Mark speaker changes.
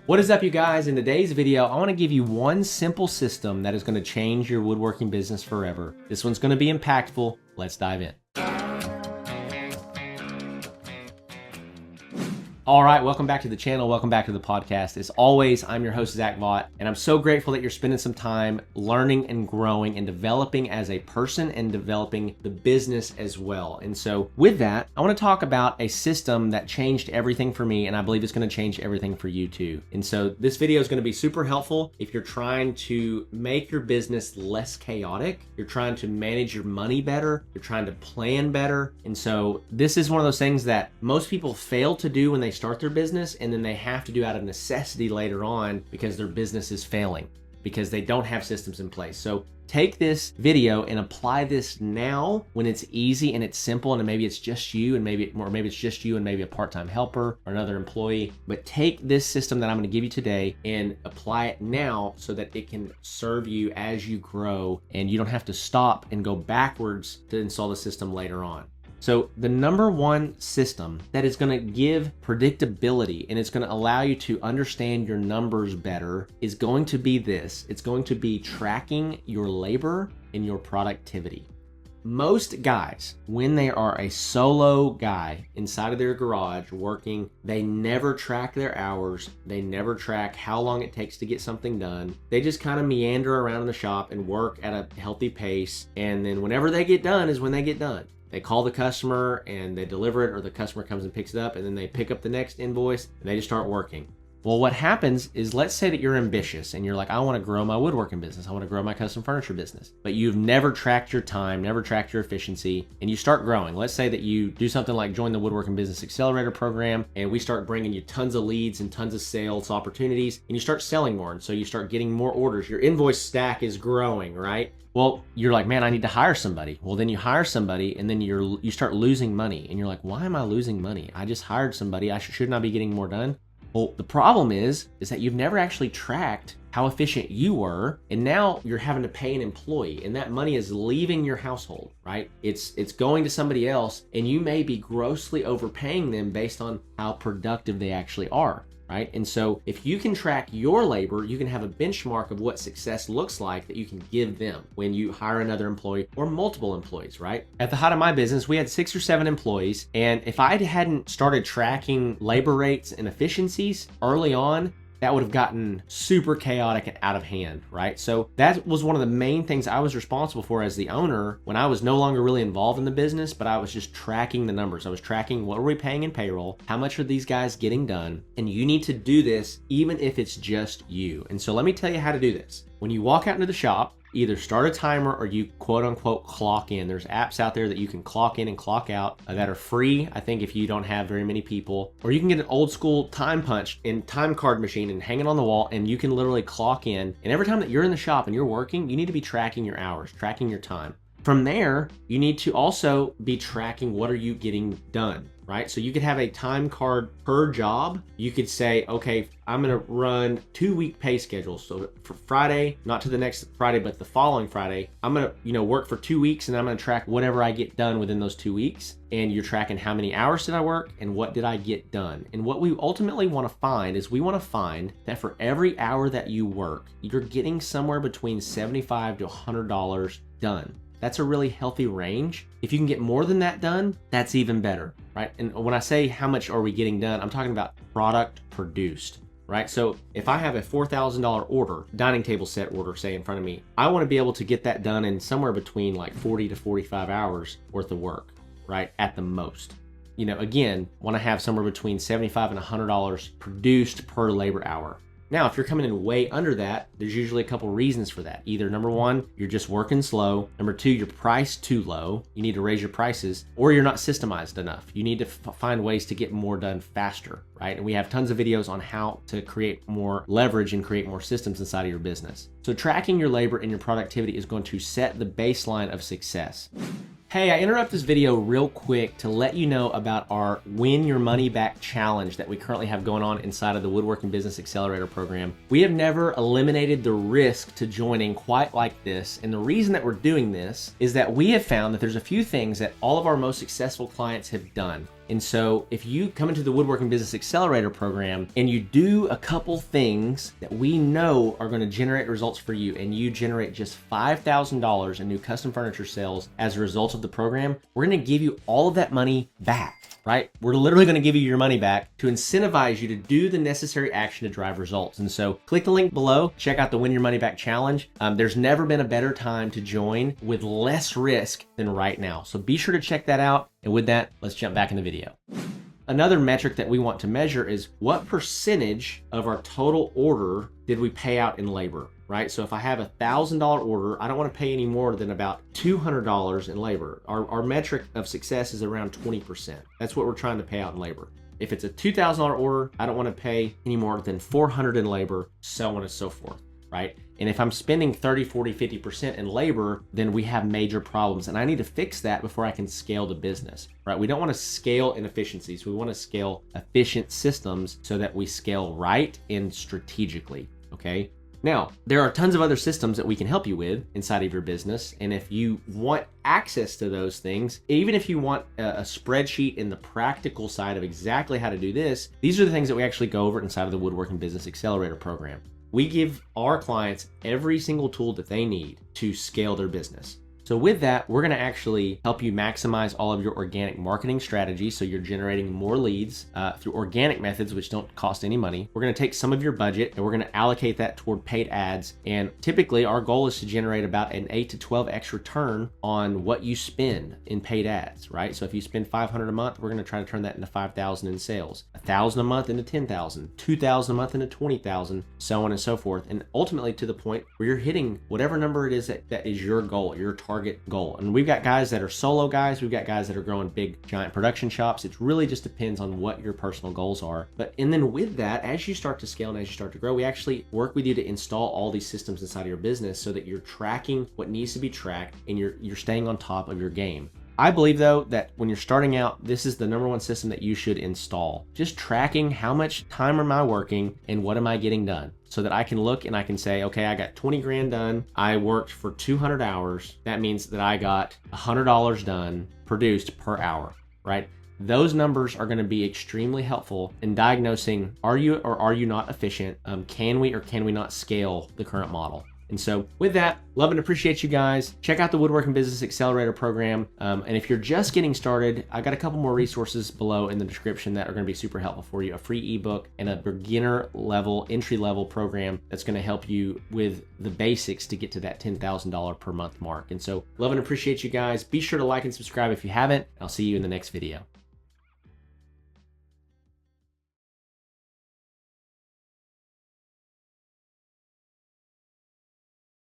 Speaker 1: What is up, you guys? In today's video, I want to give you one simple system that is going to change your woodworking business forever. This one's going to be impactful. Let's dive in. All right, welcome back to the channel. Welcome back to the podcast. As always, I'm your host, Zach Vaught, and I'm so grateful that you're spending some time learning and growing and developing as a person and developing the business as well. And so with that, I want to talk about a system that changed everything for me, and I believe it's going to change everything for you too. And so this video is going to be super helpful if you're trying to make your business less chaotic, you're trying to manage your money better, you're trying to plan better. And so this is one of those things that most people fail to do when they start their business, and then they have to do out of necessity later on because their business is failing because they don't have systems in place. So take this video and apply this now when it's easy and it's simple, and maybe it's just you and maybe it's just you and maybe a part-time helper or another employee. But take this system that I'm going to give you today and apply it now so that it can serve you as you grow and you don't have to stop and go backwards to install the system later on. So the number one system that is going to give predictability and it's going to allow you to understand your numbers better is going to be this. It's going to be tracking your labor and your productivity. Most guys, when they are a solo guy inside of their garage working, they never track their hours. They never track how long it takes to get something done. They just kind of meander around in the shop and work at a healthy pace. And then whenever they get done is when they get done. They call the customer and they deliver it, or the customer comes and picks it up, and then they pick up the next invoice and they just start working. Well, what happens is, let's say that you're ambitious and you're like, I want to grow my woodworking business. I want to grow my custom furniture business. But you've never tracked your time, never tracked your efficiency, and you start growing. Let's say that you do something like join the Woodworking Business Accelerator program, and we start bringing you tons of leads and tons of sales opportunities, and you start selling more. And so you start getting more orders. Your invoice stack is growing, right? Well, you're like, man, I need to hire somebody. Well, then you hire somebody and then you start losing money. And you're like, why am I losing money? I just hired somebody. Shouldn't I be getting more done? Well, the problem is that you've never actually tracked how efficient you were, and now you're having to pay an employee, and that money is leaving your household, right? It's going to somebody else, and you may be grossly overpaying them based on how productive they actually are. Right? And so if you can track your labor, you can have a benchmark of what success looks like that you can give them when you hire another employee or multiple employees, right? At the height of my business, we had 6 or 7 employees. And if I hadn't started tracking labor rates and efficiencies early on, that would have gotten super chaotic and out of hand, right? So that was one of the main things I was responsible for as the owner when I was no longer really involved in the business, but I was just tracking the numbers. I was tracking what are we paying in payroll, how much are these guys getting done, and you need to do this even if it's just you. And so let me tell you how to do this. When you walk out into the shop, either start a timer or you quote unquote clock in. There's apps out there that you can clock in and clock out that are free, I think, if you don't have very many people. Or you can get an old school time punch and time card machine and hang it on the wall, and you can literally clock in. And every time that you're in the shop and you're working, you need to be tracking your hours, tracking your time. From there, you need to also be tracking what are you getting done, right? So you could have a time card per job. You could say, okay, I'm going to run 2-week pay schedules. So for Friday, not to the next Friday, but the following Friday, I'm going to, work for 2 weeks, and I'm going to track whatever I get done within those 2 weeks. And you're tracking how many hours did I work and what did I get done? And what we ultimately want to find is we want to find that for every hour that you work, you're getting somewhere between $75 to $100 done. That's a really healthy range. If you can get more than that done, that's even better, right? And when I say how much are we getting done, I'm talking about product produced, right? So if I have a $4,000 order, dining table set order, say in front of me, I want to be able to get that done in somewhere between like 40 to 45 hours worth of work, right? At the most. Again, want to have somewhere between $75 and $100 produced per labor hour. Now, if you're coming in way under that, there's usually a couple reasons for that. Either number one, you're just working slow. Number two, you're priced too low. You need to raise your prices, or you're not systemized enough. You need to find ways to get more done faster, right? And we have tons of videos on how to create more leverage and create more systems inside of your business. So tracking your labor and your productivity is going to set the baseline of success. Hey, I interrupt this video real quick to let you know about our Win Your Money Back challenge that we currently have going on inside of the Woodworking Business Accelerator program. We have never eliminated the risk to joining quite like this, and the reason that we're doing this is that we have found that there's a few things that all of our most successful clients have done. And so if you come into the Woodworking Business Accelerator program and you do a couple things that we know are going to generate results for you, and you generate just $5,000 in new custom furniture sales as a result of the program, we're going to give you all of that money back, right? We're literally going to give you your money back to incentivize you to do the necessary action to drive results. And so click the link below, check out the Win Your Money Back Challenge. There's never been a better time to join with less risk than right now. So be sure to check that out. And with that, let's jump back in the video. Another metric that we want to measure is what percentage of our total order did we pay out in labor, right? So if I have a $1,000 order, I don't want to pay any more than about $200 in labor. Our metric of success is around 20%. That's what we're trying to pay out in labor. If it's a $2,000 order, I don't want to pay any more than $400 in labor, so on and so forth, right? And if I'm spending 30, 40, 50% in labor, then we have major problems. And I need to fix that before I can scale the business, right? We don't want to scale inefficiencies. We want to scale efficient systems so that we scale right and strategically, okay? Now, there are tons of other systems that we can help you with inside of your business. And if you want access to those things, even if you want a spreadsheet in the practical side of exactly how to do this, these are the things that we actually go over inside of the Woodworking Business Accelerator program. We give our clients every single tool that they need to scale their business. So with that, we're going to actually help you maximize all of your organic marketing strategies. So you're generating more leads through organic methods, which don't cost any money. We're going to take some of your budget and we're going to allocate that toward paid ads. And typically our goal is to generate about an 8 to 12x return on what you spend in paid ads, right? So if you spend $500 a month, we're going to try to turn that into $5,000 in sales, $1,000 a month into $10,000, $2,000 a month into $20,000, so on and so forth. And ultimately to the point where you're hitting whatever number it is that is your goal, your target goal. And we've got guys that are solo guys. We've got guys that are growing big, giant production shops. It really just depends on what your personal goals are. And then with that, as you start to scale and as you start to grow, we actually work with you to install all these systems inside of your business so that you're tracking what needs to be tracked and you're staying on top of your game. I believe though that when you're starting out, this is the #1 system that you should install. Just tracking how much time am I working and what am I getting done, so that I can look and I can say, okay, I got 20 grand done. I worked for 200 hours. That means that I got $100 done, produced per hour, right? Those numbers are going to be extremely helpful in diagnosing, are you or are you not efficient? Can we or can we not scale the current model? And so with that, love and appreciate you guys. Check out the Woodworking Business Accelerator program. And if you're just getting started, I got a couple more resources below in the description that are going to be super helpful for you. A free ebook and a beginner level, entry level program that's going to help you with the basics to get to that $10,000 per month mark. And so love and appreciate you guys. Be sure to like and subscribe if you haven't. I'll see you in the next video.